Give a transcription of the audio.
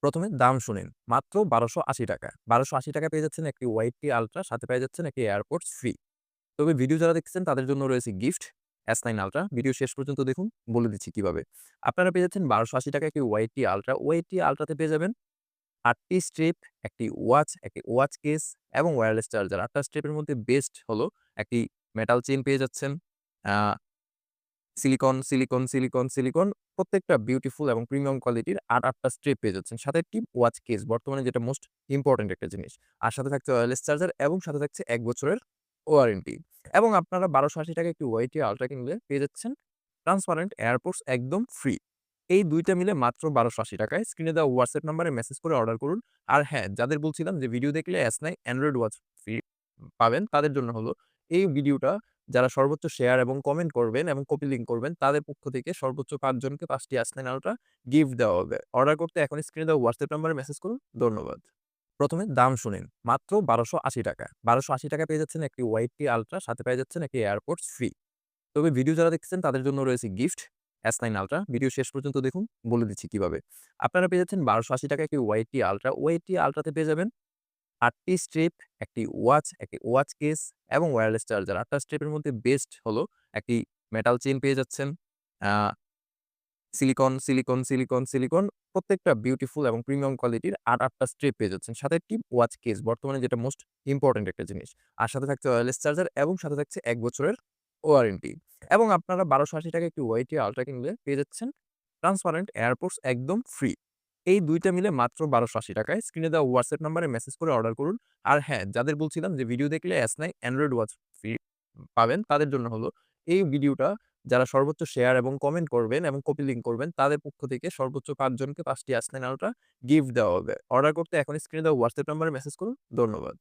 প্রথমে দাম শুনেন। মাত্র ৳১২৮০ ৳১২৮০ পেয়ে যাচ্ছেন একটি ওয়াইটি আল্ট্রা, সাথে পেয়ে যাচ্ছেন একটি এয়ারপোর্টস ফ্রি। তবে ভিডিও যারা দেখতেছেন তাদের জন্য রয়েছে গিফট S9 আল্ট্রা। ভিডিও শেষ পর্যন্ত দেখুন, বলে দিচ্ছি কিভাবে। আপনারা পেয়ে যাচ্ছেন ৳১২৮০ একটি ওয়াইটি আল্ট্রা। ওয়াইটি আল্ট্রাতে পেয়ে যাবেন ৮ টি স্ট্রিপ, একটি ওয়াচ, একটি ওয়াচ কেস এবং ওয়্যারলেস চার্জার। ৮ টা স্ট্রিপের মধ্যে বেস্ট হলো একটি মেটাল চেইন পেয়ে যাচ্ছেন। আ সিলিকন প্রত্যেকটা বিউটিফুল এবং প্রিমিয়াম কোয়ালিটির ৮ টা স্ট্রিপ পেয়ে যাচ্ছেন। সাথে একটি ওয়াচ কেস, বর্তমানে যেটা মোস্ট ইম্পোর্টেন্ট একটা জিনিস। আর সাথে থাকছে ওয়্যারলেস চার্জার এবং সাথে থাকছে ১ বছরের ওয়ারেন্টি। এবং আপনারা ৳১২৮০ একটি ওয়াইটি আল্ট্রা কিনলে পেয়ে যাচ্ছেন ট্রান্সপারেন্ট এয়ারপোর্টস একদম ফ্রি। এই ২ টা মিলে মাত্র ৳১২৮০ য় স্ক্রিনে দেওয়া WhatsApp নাম্বারে মেসেজ করে অর্ডার করুন। আর হ্যাঁ, যাদের বলছিলাম যে ভিডিও দেখলে S9 অ্যান্ড্রয়েড ওয়াচ ফ্রি পাবেন, তাদের জন্য হলো এই ভিডিওটা যারা সর্বোচ্চ শেয়ার এবং কমেন্ট করবেন এবং কপি লিঙ্ক করবেন, তাদের পক্ষ থেকে সর্বোচ্চ ৫ জনকে ৫ টি S9 আল্ট্রা গিফট দেওয়া হবে। অর্ডার করতে এখনই স্ক্রিনে দেওয়া WhatsApp নাম্বারে মেসেজ করুন। ধন্যবাদ। প্রথমে দাম শুনেন। মাত্র ৳১২৮০ ৳১২৮০ পেয়ে যাচ্ছেন একটি ওয়াইটি আল্ট্রা, সাথে পেয়ে যাচ্ছেন একটি এয়ারপোর্টস ফ্রি। তবে ভিডিও যারা দেখতেছেন তাদের জন্য রয়েছে গিফট S9 আল্ট্রা। ভিডিও শেষ পর্যন্ত দেখুন, বলে দিচ্ছি কিভাবে। আপনারা পেয়ে যাচ্ছেন ৳১২৮০ একটি ওয়াইটি আল্ট্রা। ওয়াইটি আল্ট্রাতে পেয়ে যাবেন ৮ টি স্ট্রিপ, একটি ওয়াচ, একটি ওয়াচ কেস এবং ওয়্যারলেস চার্জার। ৮ টা স্ট্রিপের মধ্যে বেস্ট হলো একটি মেটাল চেইন পেয়ে যাচ্ছেন। আ সিলিকন প্রত্যেকটা বিউটিফুল এবং প্রিমিয়াম কোয়ালিটির ৮ টা স্ট্রিপ পেয়ে যাচ্ছেন। সাথে একটি ওয়াচ কেস, বর্তমানে যেটা মোস্ট ইম্পোর্টেন্ট একটা জিনিস। আর সাথে থাকছে ওয়্যারলেস চার্জার এবং সাথে থাকছে ১ বছরের ওয়ারেন্টি। এবং আপনারা ৳১২৮০ একটি ওয়াইটি আল্ট্রা কিনলে পেয়ে যাচ্ছেন ট্রান্সপারেন্ট এয়ারপোর্টস একদম ফ্রি। এই ২ টা মিলে মাত্র ৳১২৮০ য় স্ক্রিনে দেওয়া WhatsApp নাম্বারে মেসেজ করে অর্ডার করুন। আর হ্যাঁ, যাদের বলছিলাম যে ভিডিও দেখলে S9 অ্যান্ড্রয়েড ওয়াচ ফ্রি পাবেন, তাদের জন্য হলো এই ভিডিওটা যারা সর্বোচ্চ শেয়ার এবং কমেন্ট করবেন এবং কপি লিঙ্ক করবেন, তাদের পক্ষ থেকে সর্বোচ্চ ৫ জনকে ৫ টি S9 আল্ট্রা গিফট দেওয়া হবে। অর্ডার করতে এখনই স্ক্রিনে দেওয়া WhatsApp নাম্বারে মেসেজ করুন। ধন্যবাদ।